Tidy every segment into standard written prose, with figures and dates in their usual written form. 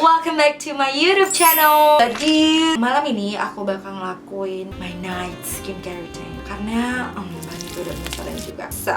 welcome back to my YouTube channel. Jadi malam ini aku bakal ngelakuin my night skincare routine karena itu udah penasaran juga. So,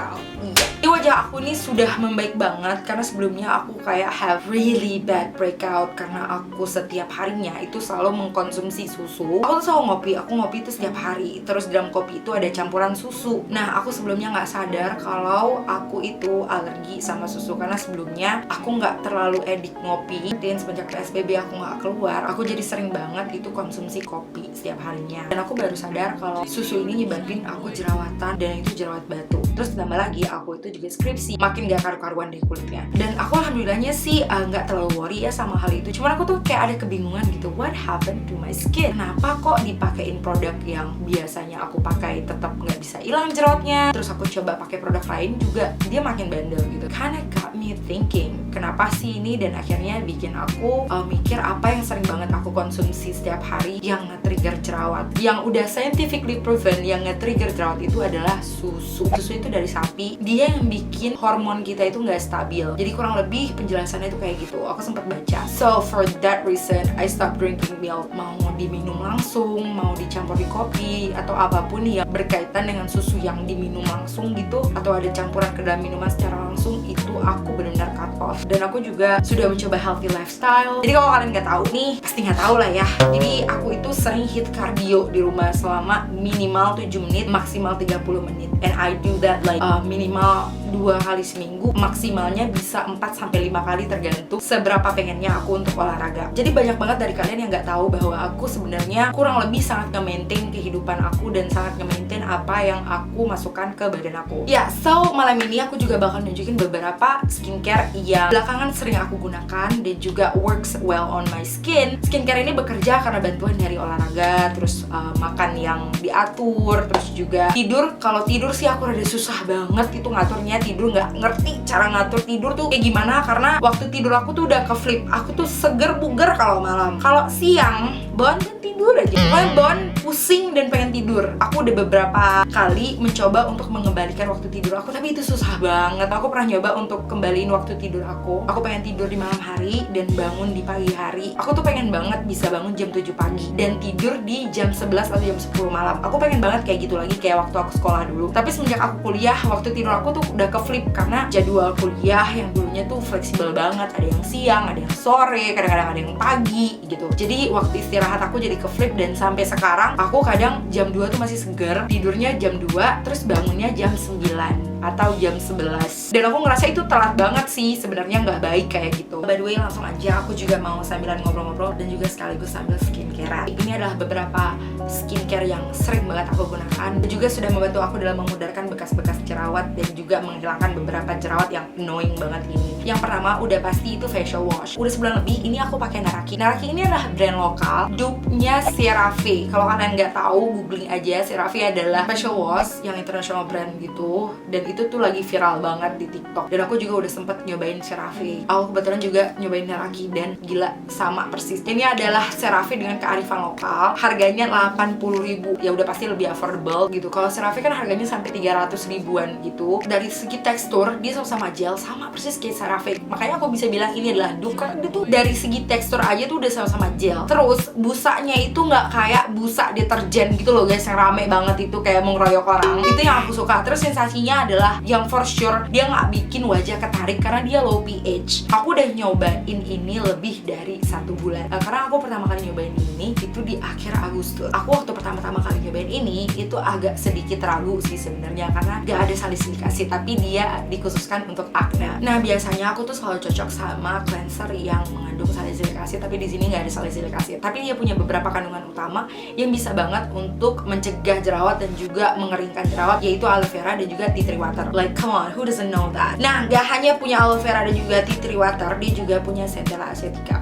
di wajah aku nih sudah membaik banget karena sebelumnya aku kayak have really bad breakout karena aku setiap harinya itu selalu mengkonsumsi susu. Aku tuh selalu ngopi itu setiap hari. Terus dalam kopi itu ada campuran susu. Nah, aku sebelumnya nggak sadar kalau aku itu alergi sama susu karena sebelumnya aku nggak terlalu edik ngopi. Dan semenjak PSBB aku nggak keluar, aku jadi sering banget itu konsumsi kopi setiap harinya. Dan aku baru sadar kalau susu ini nyebabin aku jerawatan dan itu jerawat batu. Terus tambah lagi aku itu juga skripsi, makin gak karu-karuan deh kulitnya. Dan aku alhamdulillahnya sih nggak terlalu worry ya sama hal itu. Cuman aku tuh kayak ada kebingungan gitu, what happened to my skin? Kenapa kok dipakein produk yang biasanya aku pakai tetap nggak bisa hilang jerawatnya? Terus aku coba pakai produk lain juga dia makin bandel gitu. Kinda got me thinking, kenapa sih ini? Dan akhirnya bikin aku mikir apa yang sering banget aku konsumsi setiap hari yang nge-trigger jerawat. Yang udah scientifically proven yang nge-trigger jerawat itu adalah susu. Susu itu dari sapi, dia yang bikin hormon kita itu nggak stabil. Jadi kurang lebih penjelasannya itu kayak gitu. Aku sempat baca. So for that reason, I stopped drinking milk. Mau diminum langsung, mau dicampur di kopi atau apapun yang berkaitan dengan susu yang diminum langsung gitu, atau ada campuran ke dalam minuman secara langsung, itu aku benar-benar cut off. Dan aku juga sudah mencoba healthy lifestyle. Jadi kalau kalian nggak tahu nih, pasti nggak tahu lah ya. Jadi aku itu sering hit cardio di rumah selama minimal 7 menit, maksimal 30 menit. And I do that like minimal 2 kali seminggu, maksimalnya bisa 4-5 kali tergantung seberapa pengennya aku untuk olahraga. Jadi banyak banget dari kalian yang nggak tahu bahwa aku sebenarnya kurang lebih sangat nge-maintain kehidupan aku dan sangat nge-maintain apa yang aku masukkan ke badan aku. Ya, so malam ini aku juga bakal nunjukin beberapa skincare yang belakangan sering aku gunakan dan juga works well on my skin. Skincare ini bekerja karena bantuan dari olahraga, terus makan yang diatur, terus juga tidur. Kalau tidur sih aku rada susah banget itu ngaturnya. Tidur nggak ngerti cara ngatur tidur tuh kayak gimana karena waktu tidur aku tuh udah ke flip. Aku tuh seger buger kalau malam. Kalau siang Bon kan tidur aja. Pokoknya Bon pusing dan pengen tidur. Aku udah beberapa kali mencoba untuk mengembalikan waktu tidur aku, tapi itu susah banget. Aku pernah nyoba untuk kembaliin waktu tidur aku. Aku pengen tidur di malam hari dan bangun di pagi hari. Aku tuh pengen banget bisa bangun jam 7 pagi dan tidur di jam 11 atau jam 10 malam. Aku pengen banget kayak gitu lagi kayak waktu aku sekolah dulu. Tapi semenjak aku kuliah, waktu tidur aku tuh udah ke flip karena jadwal kuliah yang dulunya tuh fleksibel banget. Ada yang siang, ada yang sore, kadang-kadang ada yang pagi gitu. Jadi waktu istirahat aku jadi ke flip dan sampai sekarang aku kadang jam 2 tuh masih seger, tidurnya jam 2, terus bangunnya jam 9 atau jam 11. Dan aku ngerasa itu telat banget sih, sebenarnya nggak baik kayak gitu. By the way, langsung aja aku juga mau sambilan ngobrol-ngobrol dan juga sekaligus sambil skincare. Ini adalah beberapa skincare yang sering banget aku gunakan dan juga sudah membantu aku dalam memudarkan bekas-bekas jerawat dan juga menghilangkan beberapa jerawat yang annoying banget ini. Yang pertama udah pasti itu facial wash. Udah sebulan lebih ini aku pakai Naraki. Naraki ini adalah brand lokal, dupe-nya CeraVe. Kalau kalian nggak tahu, googling aja. CeraVe adalah facial wash yang international brand gitu, dan itu tuh lagi viral banget di TikTok. Dan aku juga udah sempet nyobain CeraVe. Aku kebetulan juga nyobain Naraki dan gila sama persis. Ini adalah CeraVe dengan kearifan lokal. Harganya 80.000. Ya udah pasti lebih affordable gitu. Kalau CeraVe kan harganya sampai 300 ribuan gitu. Dari segi tekstur dia sama-sama gel, sama persis kayak CeraVe. Makanya aku bisa bilang ini adalah dupe karena dia tuh dari segi tekstur aja tuh udah sama-sama gel. Terus busanya itu nggak kayak busa deterjen gitu loh guys, yang rame banget itu kayak mau ngeroyok orang. Itu yang aku suka. Terus sensasinya adalah yang for sure dia nggak bikin wajah ketarik karena dia low pH. Aku udah nyobain ini lebih dari 1 bulan. Karena aku pertama kali nyobain ini itu di akhir Agustus. Aku waktu pertama kali nyobain ini itu agak sedikit ragu sih sebenarnya karena gak ada salisilik acid, tapi dia dikhususkan untuk akne. Nah biasanya aku tuh selalu cocok sama cleanser yang mengandung salisilik acid, tapi di sini nggak ada salisilik acid. Tapi dia punya beberapa kandungan utama yang bisa banget untuk mencegah jerawat dan juga mengeringkan jerawat, yaitu aloe vera dan juga tea tree water. Like come on, who doesn't know that? Nah, gak hanya punya aloe vera dan juga tea tree water, dia juga punya centella asiatica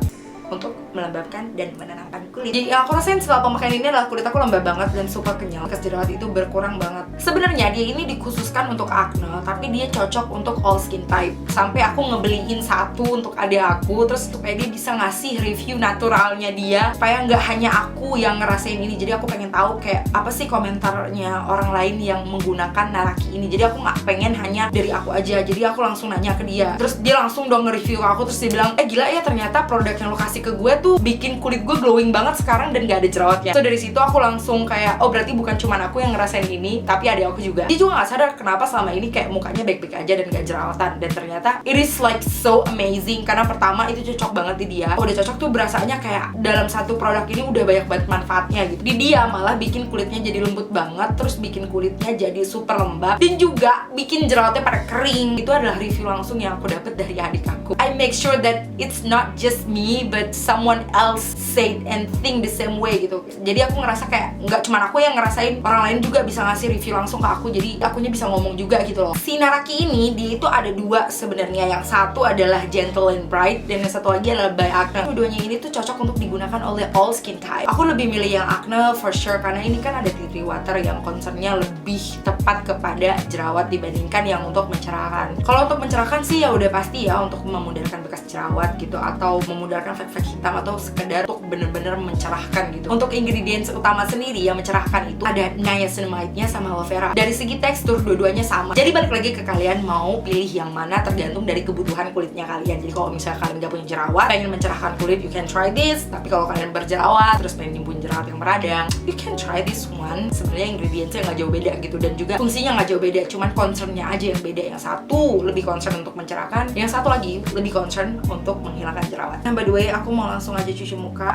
untuk melembabkan dan menenangkan kulit. Jadi aku rasain setelah pemakaian ini adalah kulit aku lembab banget dan super kenyal. Bekas jerawat itu berkurang banget. Sebenarnya dia ini dikhususkan untuk akne, tapi dia cocok untuk all skin type. Sampai aku ngebeliin satu untuk adik aku, terus supaya dia bisa ngasih review naturalnya dia, supaya nggak hanya aku yang ngerasain ini. Jadi aku pengen tahu kayak apa sih komentarnya orang lain yang menggunakan Naraki ini. Jadi aku nggak pengen hanya dari aku aja. Jadi aku langsung nanya ke dia. Terus dia langsung dong nge-review aku, terus dia bilang, gila ya ternyata produk yang lo kasih ngasih ke gue tuh bikin kulit gue glowing banget sekarang dan gak ada jerawatnya. So dari situ aku langsung kayak, oh berarti bukan cuma aku yang ngerasain ini, tapi adik aku juga. Dia juga gak sadar kenapa selama ini kayak mukanya baik-baik aja dan gak jerawatan. Dan ternyata it is like so amazing, karena pertama itu cocok banget di dia. Udah cocok tuh berasanya kayak dalam satu produk ini udah banyak banget manfaatnya gitu. Di dia malah bikin kulitnya jadi lembut banget, terus bikin kulitnya jadi super lembab, dan juga bikin jerawatnya pada kering. Itu adalah review langsung yang aku dapet dari adik aku. I make sure that it's not just me but someone else said and think the same way gitu. Jadi aku ngerasa kayak nggak cuma aku yang ngerasain, orang lain juga bisa ngasih review langsung ke aku, jadi akunya bisa ngomong juga gitu loh. Si Naraki ini dia itu ada dua sebenarnya. Yang satu adalah Gentle and Bright dan yang satu lagi adalah By Acne. Keduanya ini tuh cocok untuk digunakan oleh all skin type. Aku lebih milih yang Acne for sure karena ini kan ada tea tree water yang concernnya lebih tepat kepada jerawat dibandingkan yang untuk mencerahkan. Kalau untuk mencerahkan sih ya udah pasti ya untuk memudarkan bekas jerawat gitu, atau memudarkan flek-flek hitam, atau sekedar untuk bener-bener mencerahkan gitu. Untuk ingredients utama sendiri yang mencerahkan itu ada niacinamide-nya sama aloe vera. Dari segi tekstur dua-duanya sama. Jadi balik lagi ke kalian mau pilih yang mana tergantung dari kebutuhan kulitnya kalian. Jadi kalau misalnya kalian gak punya jerawat, pengen mencerahkan kulit, you can try this. Tapi kalau kalian berjerawat terus pengen nyembuhin jerawat yang meradang, you can try this one. Sebenarnya ingredientsnya nggak jauh beda gitu, dan juga fungsinya nggak jauh beda, cuman concernnya aja yang beda. Yang satu lebih concern untuk mencerahkan, yang satu lagi lebih concern untuk menghilangkan jerawat. Nah by the way, aku mau langsung aja cuci muka.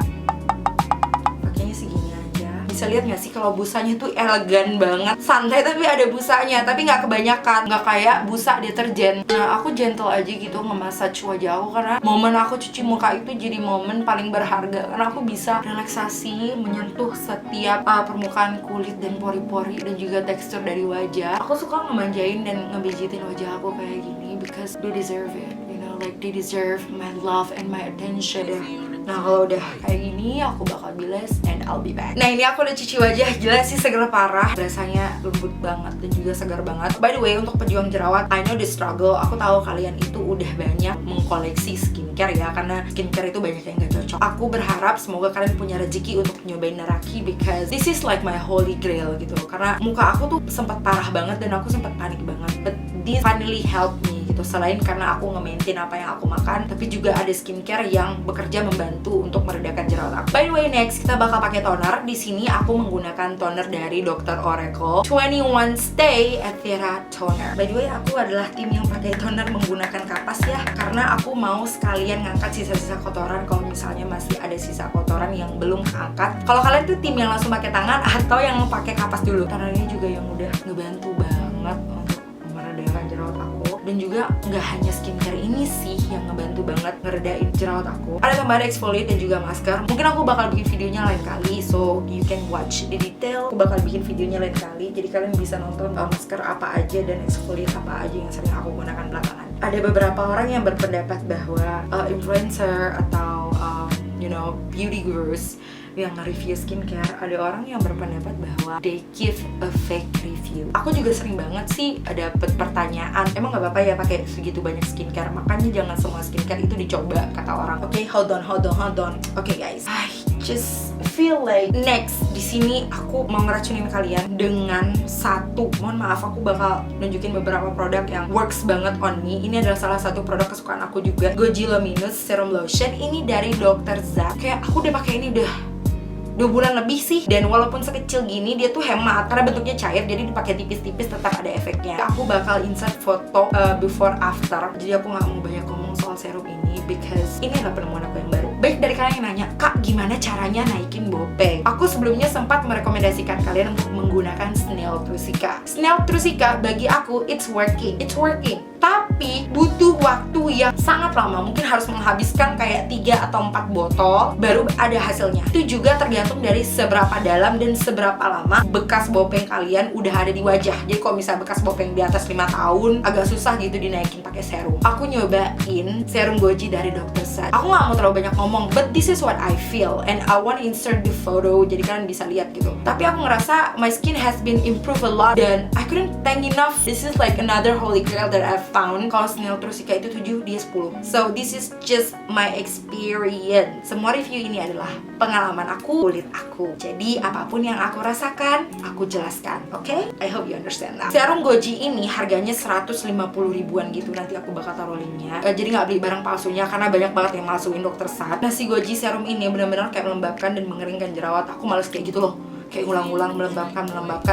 Pakainya segini aja. Bisa lihat nggak sih kalau busanya tuh elegan banget, santai tapi ada busanya, tapi nggak kebanyakan, nggak kayak busa deterjen. Nah aku gentle aja gitu nge-massage wajah aku, karena momen aku cuci muka itu jadi momen paling berharga, karena aku bisa relaksasi, menyentuh setiap permukaan kulit dan pori-pori dan juga tekstur dari wajah. Aku suka ngemanjain dan ngebijitin wajah aku kayak gini because they deserve it, you know, like they deserve my love and my attention. Nah kalau udah kayak gini aku bakal bilas and I'll be back. Nah ini aku udah cuci wajah, jelas sih seger parah, rasanya lembut banget dan juga segar banget. By the way, untuk pejuang jerawat, I know the struggle. Aku tahu kalian itu udah banyak mengkoleksi skincare ya, karena skincare itu banyak yang gak cocok. Aku berharap semoga kalian punya rezeki untuk nyobain Naraki because this is like my holy grail gitu. Karena muka aku tuh sempat parah banget dan aku sempat panik banget, but this finally helped me gitu. Selain karena aku nge-maintain apa yang aku makan, tapi juga ada skincare yang bekerja membantu untuk meredakan jerawat aku. By the way, next kita bakal pakai toner. Di sini aku menggunakan toner dari Dr. Oreco 21 Stay Ethera Toner. By the way, aku adalah tim yang pakai toner menggunakan kapas ya, karena aku mau sekalian ngangkat sisa-sisa kotoran kalau misalnya masih ada sisa kotoran yang belum keangkat. Kalau kalian tuh tim yang langsung pakai tangan atau yang pakai kapas dulu. Toner ini juga yang udah ngebantu banget untuk meredakan jerawat aku. Dan juga nggak hanya skincare ini sih yang ngebantu banget ngeredain jerawat aku. Ada tambahan exfoliate dan juga masker. Mungkin aku bakal bikin videonya lain kali, so you can watch the detail. Aku bakal bikin videonya lain kali, jadi kalian bisa nonton masker apa aja dan exfoliate apa aja yang sering aku gunakan belakangan. Ada beberapa orang yang berpendapat bahwa influencer atau you know, beauty gurus yang nge-review skincare, ada orang yang berpendapat bahwa they give a fake review. Aku juga sering banget sih dapet pertanyaan, emang gak apa-apa ya pakai segitu banyak skincare? Makanya jangan semua skincare itu dicoba, kata orang. Oke, hold on. Oke guys, I just feel like next di sini aku mau ngeracunin kalian dengan satu, mohon maaf aku bakal nunjukin beberapa produk yang works banget on me. Ini adalah salah satu produk kesukaan aku juga, Goji Luminous Serum Lotion. Ini dari Dr. Zack. Kayak aku udah pakai ini udah 2 bulan lebih sih, dan walaupun sekecil gini dia tuh hemat karena bentuknya cair, jadi dipakai tipis-tipis tetap ada efeknya. Aku bakal insert foto before after, jadi aku nggak mau banyak ngomong soal serum ini because ini adalah penemuan aku yang baru. Baik dari kalian yang nanya, Kak gimana caranya naikin bopeng? Aku sebelumnya sempat merekomendasikan kalian untuk menggunakan Snail Trusika. Snail Trusika bagi aku it's working, tapi butuh waktu yang sangat lama. Mungkin harus menghabiskan kayak 3 atau 4 botol baru ada hasilnya. Itu juga tergantung dari seberapa dalam dan seberapa lama bekas bopeng kalian udah ada di wajah. Jadi kalau misalnya bekas bopeng di atas 5 tahun, agak susah gitu dinaikin pakai serum. Aku nyobain serum Goji dari Dr. Zack. Aku gak mau terlalu banyak ngomong, but this is what I feel and I want to insert the photo jadi kalian bisa lihat gitu. Tapi aku ngerasa my skin has been improved a lot dan I couldn't thank enough. This is like another holy grail that I've pound. Kalau Snail Trusika itu 7, dia 10. So this is just my experience. Semua review ini adalah pengalaman aku, kulit aku. Jadi apapun yang aku rasakan, aku jelaskan. Oke? I hope you understand that. Serum Goji ini harganya 150 ribuan gitu. Nanti aku bakal taruh linknya. Jadi nggak beli barang palsunya karena banyak banget yang masukin dokter Sat. Nah, si Goji serum ini benar-benar kayak melembabkan dan mengeringkan jerawat. Aku males kayak gitu loh, kayak ulang-ulang melembabkan,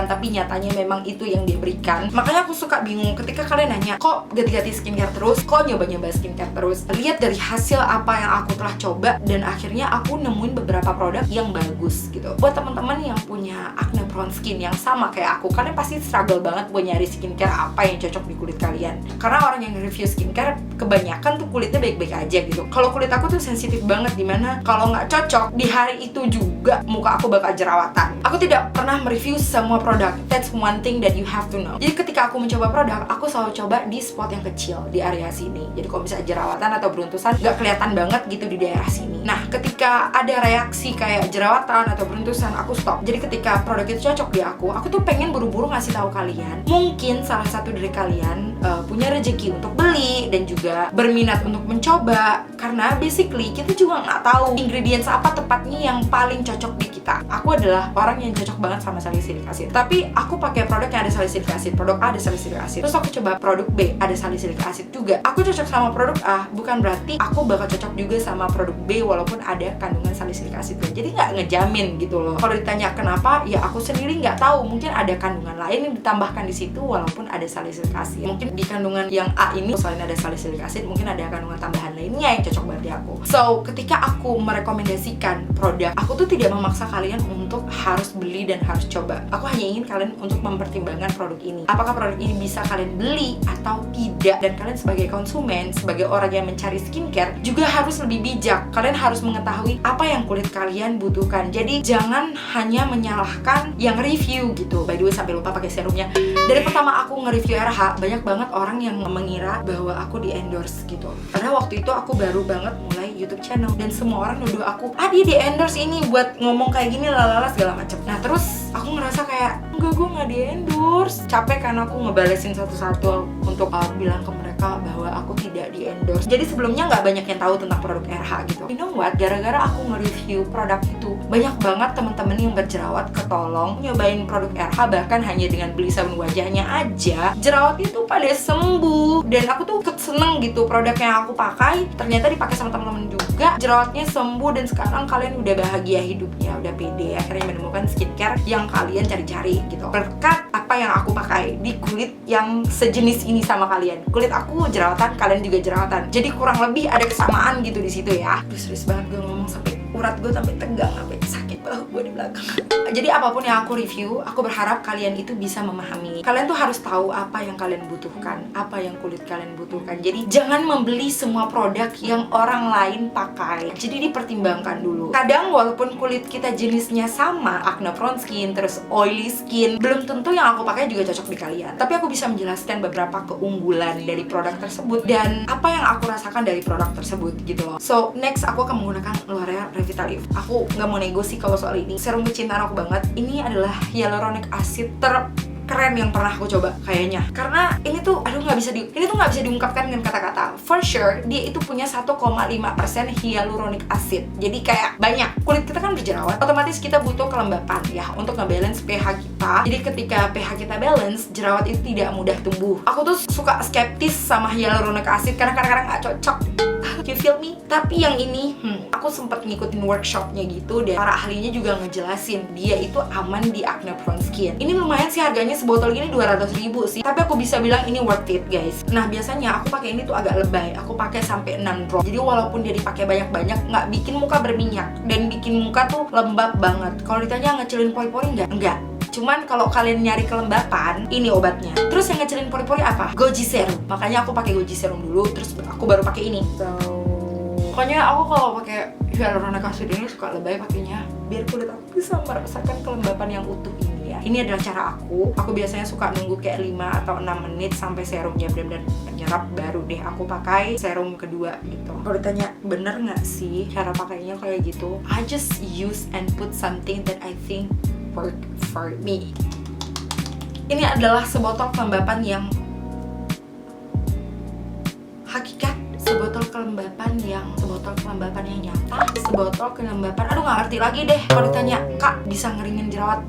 tapi nyatanya memang itu yang diberikan. Makanya aku suka bingung ketika kalian nanya, kok ganti-ganti skincare terus, kok nyoba-nyoba skincare terus. Lihat dari hasil apa yang aku telah coba, dan akhirnya aku nemuin beberapa produk yang bagus gitu. Buat teman-teman yang punya acne prone skin yang sama kayak aku, kalian pasti struggle banget buat nyari skincare apa yang cocok di kulit kalian. Karena orang yang review skincare kebanyakan tuh kulitnya baik-baik aja gitu. Kalau kulit aku tuh sensitif banget, dimana kalau nggak cocok di hari itu juga muka aku bakal jerawatan. Aku tidak pernah mereview semua produk. That's one thing that you have to know. Jadi ketika aku mencoba produk, aku selalu coba di spot yang kecil di area sini. Jadi kalau misalnya jerawatan atau beruntusan nggak kelihatan banget gitu di daerah sini. Nah, ketika ada reaksi kayak jerawatan atau beruntusan, aku stop. Jadi ketika produk itu cocok di aku tuh pengen buru-buru ngasih tahu kalian. Mungkin salah satu dari kalian punya rezeki untuk beli dan juga berminat untuk mencoba. Karena basically kita juga nggak tahu ingredients apa tepatnya yang paling cocok di kita. Aku adalah orang yang cocok banget sama salicylic acid, tapi aku pakai produk yang ada salicylic acid. Produk A ada salicylic acid, terus aku coba produk B ada salicylic acid juga. Aku cocok sama produk A bukan berarti aku bakal cocok juga sama produk B walaupun ada kandungan salicylic acid. Jadi nggak ngejamin gitu loh. Kalau ditanya kenapa, ya aku sendiri nggak tahu. Mungkin ada kandungan lain yang ditambahkan di situ walaupun ada salicylic acid. Mungkin di kandungan yang A ini selain ada salicylic acid, mungkin ada kandungan tambahan lainnya yang cocok banget di aku. So ketika aku merekomendasikan produk, aku tuh tidak memaksa kalian untuk harus beli dan harus coba. Aku hanya ingin kalian untuk mempertimbangkan produk ini. Apakah produk ini bisa kalian beli atau tidak? Dan kalian sebagai konsumen, sebagai orang yang mencari skincare, juga harus lebih bijak. Kalian harus mengetahui apa yang kulit kalian butuhkan. Jadi jangan hanya menyalahkan yang review gitu. By the way, sampai lupa pakai serumnya. Dari pertama aku nge-review RH, banyak banget orang yang mengira bahwa aku di endorse gitu. Karena waktu itu aku baru banget mulai YouTube channel dan semua orang nuduh aku, dia di endorse ini buat ngomong kayak gini lalala segala macam. Nah terus aku ngerasa kayak enggak, gue nggak di endorse. Capek karena aku ngebalesin satu-satu untuk bilang ke mereka bahwa aku tidak di endorse. Jadi sebelumnya nggak banyak yang tahu tentang produk RH gitu. You know what? Gara-gara aku nge-review produk itu, banyak banget teman-teman yang berjerawat ketolong nyobain produk RH, bahkan hanya dengan beli sabun wajahnya aja jerawatnya tuh pada sembuh. Dan aku tuh seneng gitu produk yang aku pakai ternyata dipakai sama teman-teman juga, jerawatnya sembuh dan sekarang kalian udah bahagia hidupnya, udah pede akhirnya menemukan skincare yang kalian cari-cari gitu. Berkat apa yang aku pakai di kulit yang sejenis ini sama kalian. Kulit aku jerawatan, kalian juga jerawatan. Jadi kurang lebih ada kesamaan gitu di situ ya. Aduh, serius banget gue ngomong sampai urat gue sampai tegang, sampai sakit bahu gue di belakang. Jadi apapun yang aku review, aku berharap kalian itu bisa memahami. Kalian tuh harus tahu apa yang kalian butuhkan, apa yang kulit kalian butuhkan. Jadi jangan membeli semua produk yang orang lain pakai. Jadi dipertimbangkan dulu. Kadang walaupun kulit kita jenisnya sama, acne prone skin, terus oily skin, belum tentu yang aku pakai juga cocok di kalian. Tapi aku bisa menjelaskan beberapa keunggulan dari produk tersebut dan apa yang aku rasakan dari produk tersebut gitu loh. So next aku akan menggunakan L'Oreal Revitalift. Aku nggak mau negosi kalau soal ini. Serum kecintaan aku banget. Ini adalah hyaluronic acid terkeren yang pernah aku coba kayaknya. Karena ini tuh nggak bisa diungkapkan dengan kata-kata. For sure dia itu punya 1,5% hyaluronic acid. Jadi kayak banyak. Kulit kita kan berjerawat, otomatis kita butuh kelembapan ya untuk nge-balance pH kita. Jadi ketika pH kita balance, jerawat itu tidak mudah tumbuh. Aku tuh suka skeptis sama hyaluronic acid karena kadang-kadang nggak cocok. You feel me? Tapi yang ini, aku sempat ngikutin workshopnya gitu dan para ahlinya juga ngejelasin dia itu aman di acne prone skin. Ini lumayan sih harganya, sebotol gini 200.000 sih. Tapi aku bisa bilang ini worth it guys. Nah biasanya aku pakai ini tuh agak lebay. Aku pakai sampai 6 drop. Jadi walaupun dia dipakai banyak-banyak, nggak bikin muka berminyak dan bikin muka tuh lembab banget. Kalau ditanya ngecilin pori-pori enggak. Cuman kalau kalian nyari kelembapan, ini obatnya. Terus yang ngecilin pori-pori apa? Goji serum. Makanya aku pakai Goji serum dulu, terus aku baru pakai ini. Pokoknya aku kalau pakai hyaluronic acid ini suka lebay pakainya biar kulit aku bisa merasakan kelembapan yang utuh ini ya. Ini adalah cara aku. Aku biasanya suka nunggu kayak 5 atau 6 menit sampai serumnya benar-benar menyerap, baru deh aku pakai serum kedua gitu. Kalau ditanya bener nggak sih cara pakainya kayak gitu, I just use and put something that I think work for me. Ini adalah sebotol kelembapan yang hakikat sebotol kelembapan yang nyata, sebotol kelembapan, aduh nggak ngerti lagi deh. Kalau ditanya, Kak bisa ngeringin jerawat?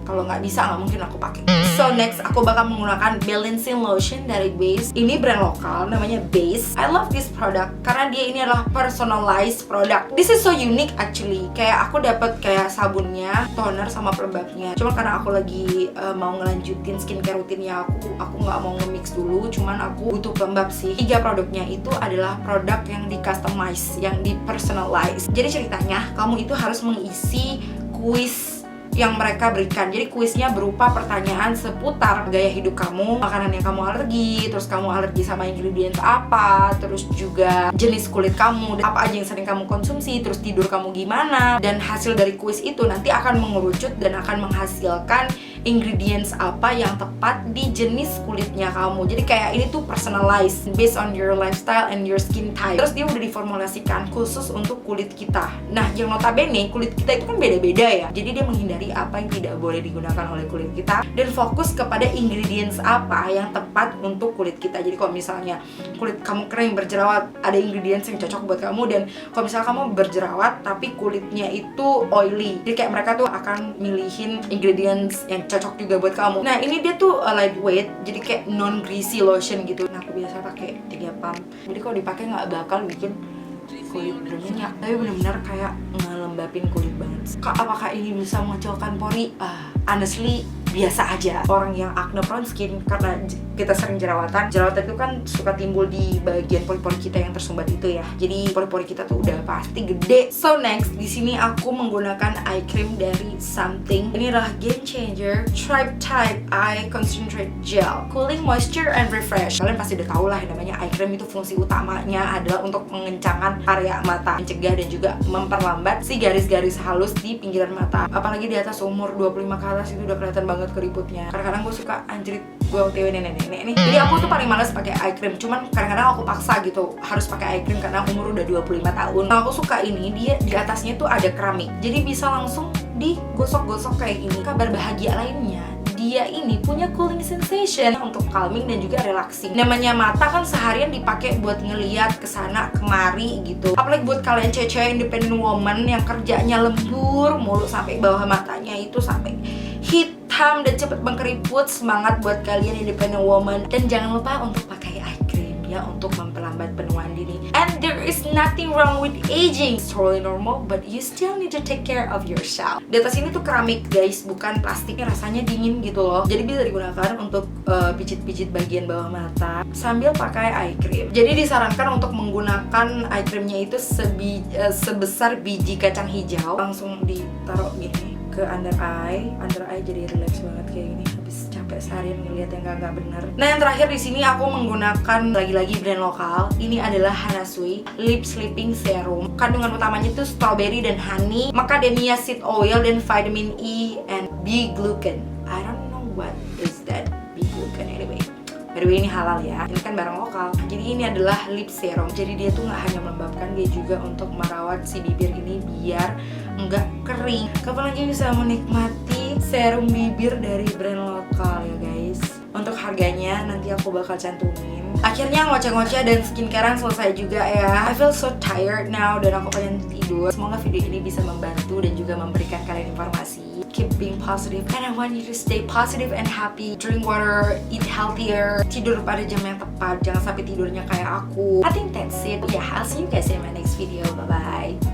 Kalau nggak bisa, nggak mungkin aku pakai. So next aku bakal menggunakan balancing lotion dari Base. Ini brand lokal, namanya Base. I love this product karena dia ini adalah personalized product. This is so unique actually. Kayak aku dapat kayak sabunnya, toner sama pelembabnya. Cuma karena aku lagi mau ngelanjutin skincare rutinnya aku nggak mau nge-mix dulu. Cuman aku butuh pelembab sih. 3 produknya itu adalah produk yang di customize, yang di personalize. Jadi ceritanya kamu itu harus mengisi kuis yang mereka berikan. Jadi kuisnya berupa pertanyaan seputar gaya hidup kamu, makanan yang kamu alergi, terus kamu alergi sama ingredients apa, terus juga jenis kulit kamu, apa aja yang sering kamu konsumsi, terus tidur kamu gimana. Dan hasil dari kuis itu nanti akan mengerucut dan akan menghasilkan ingredients apa yang tepat di jenis kulitnya kamu. Jadi kayak ini tuh personalized based on your lifestyle and your skin type. Terus dia udah diformulasikan khusus untuk kulit kita. Nah, yang notabene kulit kita itu kan beda-beda ya. Jadi dia menghindari apa yang tidak boleh digunakan oleh kulit kita dan fokus kepada ingredients apa yang tepat untuk kulit kita. Jadi kalau misalnya kulit kamu kering berjerawat, ada ingredients yang cocok buat kamu. Dan kalau misalnya kamu berjerawat tapi kulitnya itu oily, jadi kayak mereka tuh akan milihin ingredients yang cocok juga buat kamu. Nah, ini dia tuh lightweight, jadi kayak non greasy lotion gitu. Nah, aku biasa pakai 3 pump. Jadi kalau dipakai nggak bakal bikin kulit berminyak, tapi benar-benar kayak ngelembapin kulit banget. Kak, apakah ini bisa mengecilkan pori? Honestly, biasa aja. Orang yang acne prone skin, karena kita sering jerawatan itu kan suka timbul di bagian pori-pori kita yang tersumbat itu ya. Jadi pori-pori kita tuh udah pasti gede. So next, di sini aku menggunakan eye cream dari Something. Ini adalah Game Changer Tribe Type Eye Concentrate Gel, Cooling Moisture and Refresh. Kalian pasti udah tau lah namanya eye cream itu fungsi utamanya adalah untuk mengencangkan area mata, mencegah dan juga memperlambat si garis-garis halus di pinggiran mata. Apalagi di atas umur 25 ke atas itu udah kelihatan banget keriputnya. Kadang-kadang gue suka anjrit, gue OTW nenek-nenek nih. Jadi aku tuh paling males pakai eye cream. Cuman kadang-kadang aku paksa gitu harus pakai eye cream karena umur udah 25 tahun. Nah, aku suka ini, dia di atasnya tuh ada keramik. Jadi bisa langsung digosok-gosok kayak ini. Kabar bahagia lainnya, dia ini punya cooling sensation untuk calming dan juga relaxing. Namanya mata kan seharian dipakai buat ngeliat kesana kemari gitu. Apalagi buat kalian cewek independent woman yang kerjanya lembur mulu sampai bawah matanya itu sampai hitam dan cepet berkeriput. Semangat buat kalian independent woman. Dan jangan lupa untuk pakai eye cream ya untuk memperlambat penuaan dini. And there is nothing wrong with aging. It's totally normal, but you still need to take care of yourself. Di atas ini tuh keramik guys, bukan plastiknya, rasanya dingin gitu loh. Jadi bisa digunakan untuk pijit-pijit bagian bawah mata sambil pakai eye cream. Jadi disarankan untuk menggunakan eye creamnya itu sebesar biji kacang hijau. Langsung ditaruh gini ke under eye jadi relax banget kayak gini. Habis capek seharian ngeliat yang nggak bener. Nah, yang terakhir di sini aku menggunakan lagi-lagi brand lokal. Ini adalah Hanasui Lip Sleeping Serum. Kandungan utamanya itu strawberry dan honey, macadamia seed oil dan vitamin E and B-glucan. I don't know what is that B-glucan anyway. By the way, ini halal ya, ini kan barang lokal. Jadi ini adalah lip serum. Jadi dia tuh nggak hanya melembabkan, dia juga untuk merawat si bibir ini biar nggak kering. Kapan lagi bisa menikmati serum bibir dari brand lokal ya guys. Untuk harganya nanti aku bakal cantumin. Akhirnya ngoceh-ngoceh dan skincarean selesai juga ya. I feel so tired now dan aku pengen tidur. Semoga video ini bisa membantu dan juga memberikan kalian informasi. Keep being positive and I want you to stay positive and happy. Drink water, eat healthier, tidur pada jam yang tepat, jangan sampai tidurnya kayak aku. I think that's it. Yeah, I'll see you guys in my next video. Bye bye.